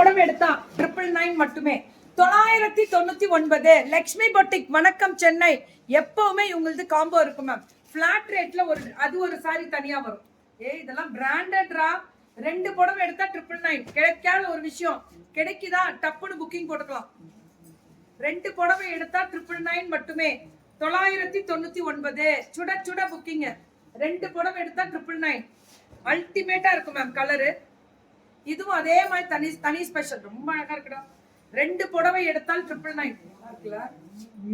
புடவை எடுத்தா 999 மட்டுமே. 999. லக்ஷ்மி பொட்டிக், வணக்கம் சென்னை. எப்பவுமே இவங்களுக்கு காம்போ இருக்கும் மேம். பிளாட் ரேட்ல ஒரு சாரி தனியா வரும். இதெல்லாம் பிராண்டட்ரா. 2 புடவை எடுத்தா 999. கிடைக்காத ஒரு விஷயம் கிடைக்குதா, டப்புன்னு புக்கிங் போட்டுக்கலாம். 2 புடவை எடுத்தா 999 மட்டுமே. 999. சுட சுட புக்கிங். 2 புடவை எடுத்தா 999. அல்டிமேட்டா இருக்கும் மேம் கலரு. இதுவும் அதே மாதிரி தனி ஸ்பெஷல், ரொம்ப அழகா இருக்குடா. 2 புடவை எடுத்தால் 999.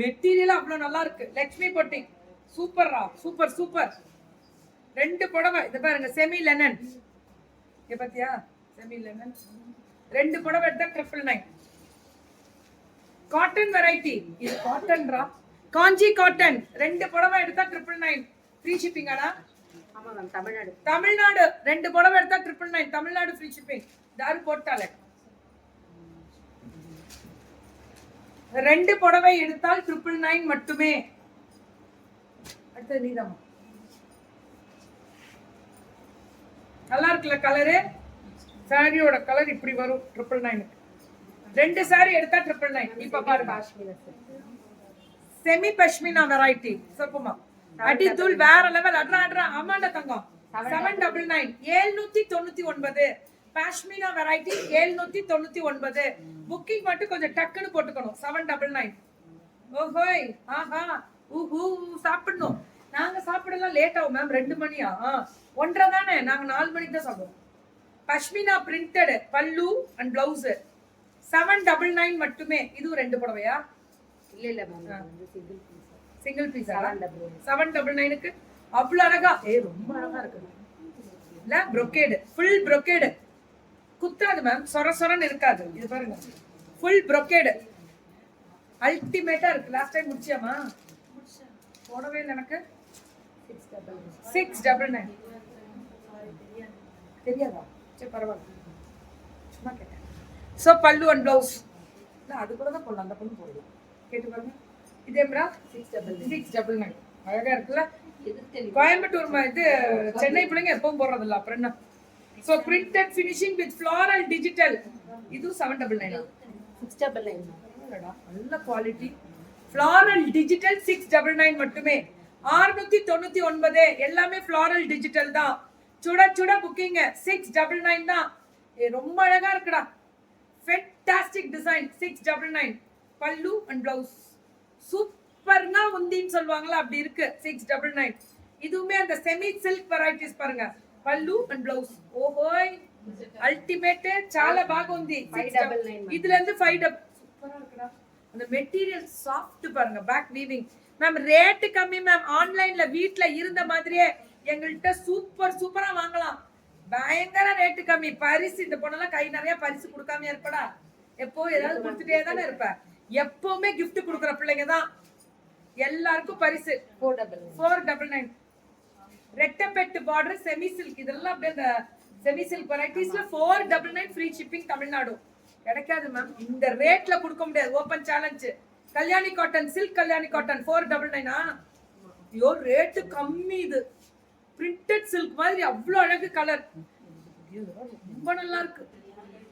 மெட்டீரியல் அவ்வளவு நல்லா இருக்கு. லக்ஷ்மி பொட்டிக் சூப்பர்ரா, சூப்பர் சூப்பர். 2 புடவை இது பாருங்க, செமி லெனன். இங்க பாத்தியா, செமி லெனன். 2 புடவை எடுத்தா 999. காட்டன் வெரைட்டி, இது காட்டன்ரா, காஞ்சி காட்டன். 2 புடவை எடுத்தா 999. ஃப்ரீ ஷிப்பிங்காடா? ஆமா மேம், தமிழ்நாடு. 2 புடவை எடுத்தா 999. Tamil Nadu free shipping. தாரு போட்டாலே 2 புடவை எடுத்தால் 999 மட்டுமே. அடுத்து நீதாமா, நல்லா இருக்குல்ல கலரு. சாரியோட கலர் இப்படி வரும் 999. 2 சாரி எடுத்தா 999. இப்ப பாருங்க, செமி பஷ்மினா வெரைட்டி. சோப்புமா அடி தூள் வேற லெவல். அட்ரா ஆமாண்டா தங்கம். 799. 799. பாஷ்மினா வெரைட்டி 799. புக்கிங் மட்டும் கொஞ்சம் டக்குன்னு போட்டுக்கணும். 799. ஓஹோய், ஆஹா, ஊஹூ, சாப்பிடணும். நாங்க சாப்பிடலாம் லேட் ஆகும் மேம். 2 மணியா? 1:30 தானே. நாங்க 4 மணிக்கு தான் சாப்பிடுவோம். பஷ்மினா பிரிண்டட் பல்லு அண்ட் பிளவுஸ் 799 மட்டுமே. இதுவும் 2 புடவையா? இல்ல மேம், சிங்கிள் பீஸ். 799க்கு அவ்வளவு அழகா. ரொம்ப அழகா இருக்கு இல்ல? brocade, full brocade. குத்தாது மேம், சொர சொரன்னு இருக்காது. இது பாருங்க, full brocade. அல்டிமேட்டா இருக்கு. லாஸ்ட் டைம் முடிச்சியாமா? போடவே இல்லை எனக்கு. 699. தெரியாதா? சரி பரவாயில்ல, சும்மா கேட்டேன். சோ பல்லு அண்ட் பிளவுஸ் அது கூட தான் போடலாம். அந்த பொண்ணு போடலாம், கேட்டு பாருங்க. இதேம்ரா 699. அழகா இருக்குல்ல. கோயம்புத்தூர் இது சென்னை பிள்ளைங்க எப்பவும் போடுறது இல்ல, அப்புறம் என்ன. So printed finishing with floral digital. இது 799. 699. நல்ல குவாலிட்டி. ஃப்ளாரல் டிஜிட்டல் 699 மட்டுமே. 699. எல்லாமே ஃப்ளாரல் டிஜிட்டல் தான். சுட சுட புக்கிங். 699 தான். ரொம்ப அழகா இருக்குடா. Fantastic design. 699. பல்லு அண்ட் பிளவுஸ் சூப்பர்னா உந்தின்னு சொல்லுவாங்களா, அப்படி இருக்கு. 699. இதுவுமே அந்த செமி சில்க் வெரைட்டிஸ் பாருங்க. பல்லு அண்ட் பிளவுஸ் ஓஹோய் அல்டிமேட். చాలా బాగుంది. 599. இதுல இருந்து 5 சூப்பரா இருக்குடா. அந்த மெட்டீரியல் சாஃப்ட் பாருங்க. Back weaving ma'am. ரேட் கம்மி மேம். ஆன்லைன்ல வீட்ல இருந்த மாதிரியே எங்கள்கிட்ட சூப்பரா வாங்கலாம். பயங்கர ரேட் கம்மி. பரிசு, இந்த பொண்ணெல்லாம் கை நிறைய பரிசு கொடுக்காம இருப்படா. எப்போ ஏதாவது கொடுத்துட்டே தானே இருப்ப. எப்பவுமே கிஃப்ட் கொடுக்குற பிள்ளைங்க தான். எல்லாருக்கும் பரிசு. 499. ரெட்டப்பெட்டு பார்டர் செமி சில்க். இதெல்லாம் அப்படியே அந்த செமி சில்க் வெரைட்டிஸ்ல 499 ஃப்ரீ ஷிப்பிங் தமிழ்நாடு. கிடைக்காது மேம், இந்த ரேட்ல கொடுக்க முடியாது. Open challenge. Kalyani cotton, silk Kalyani cotton 499. ஐயோ ரேட் கம்மி. இது பிரிண்டட் சில்க் மாதிரி அவ்வளவு அழகு கலர். ரொம்ப நல்லா இருக்கு.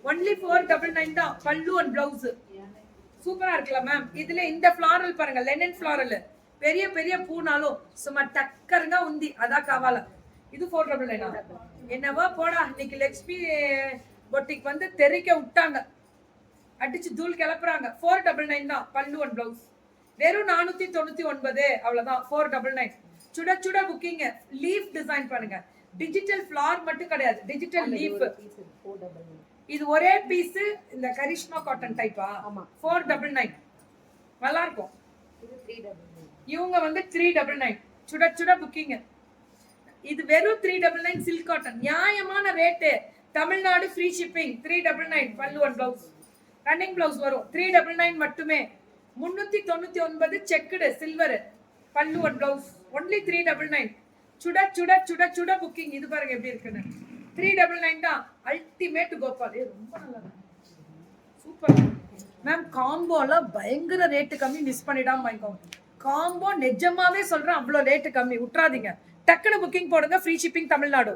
ஒன்லி 499 தான். பல்லு அண்ட் பிளவுஸ் சூப்பரா இருக்குல்ல மேம். இதுல இந்த ஃப்ளாரல் பாருங்க, லெனன் ஃப்ளாரல். பெரிய பெரிய பூனாலும் சும்மா டக்கருங்க உந்தி. அதான் காவால. இது 499. என்னவோ போடா, இன்னைக்கு லக்ஷ்மி பொட்டிக் வந்து தெறிக்க விட்டாங்க, அடிச்சு தூள் கிளப்புறாங்க. 499 தான். பல்லு அண்ட் பிளவுஸ் வெறும் 499. அவ்வளவுதான். 499. சுட சுட புக்கிங். லீஃப் டிசைன் பாருங்க. டிஜிட்டல் ஃப்ளார் மட்டும் கிடையாது, டிஜிட்டல் லீஃப். இது ஒரே பீஸ். இந்த கரிஷ்மா காட்டன் டைப்பா? ஆமா. 499. நல்லா இருக்கும். இது 399. இவங்க வந்து 399. சுட சுட புக்கிங். இது வெறும் 399 சில்க் காட்டன். நியாயமான ரேட்டு. Tamil Nadu free shipping. 399. பல்லு அண்ட் பிளவுஸ். ரன்னிங் பிளவுஸ் வரும். 399 மட்டுமே. 399 செக்குடு சில்வர். பல்லு அண்ட் பிளவுஸ் ஒன்லி 399. சுட சுட சுட சுட புக்கிங். இது பாருங்க எப்படி இருக்குன்னு. 399 தான். அல்டிமேட் கோபால். ரொம்ப நல்லா சூப்பர் மேம். காம்போல பயங்கர ரேட்டு கம்மி. மிஸ் பண்ணிடாம வாங்கிக்கோங்க. காம்போ நிஜமாவே சொல்றேன், அவ்வளோ ரேட்டு கம்மி. விட்டுறாதீங்க. டக்குனு புக்கிங் போடுங்க. Free shipping Tamil Nadu.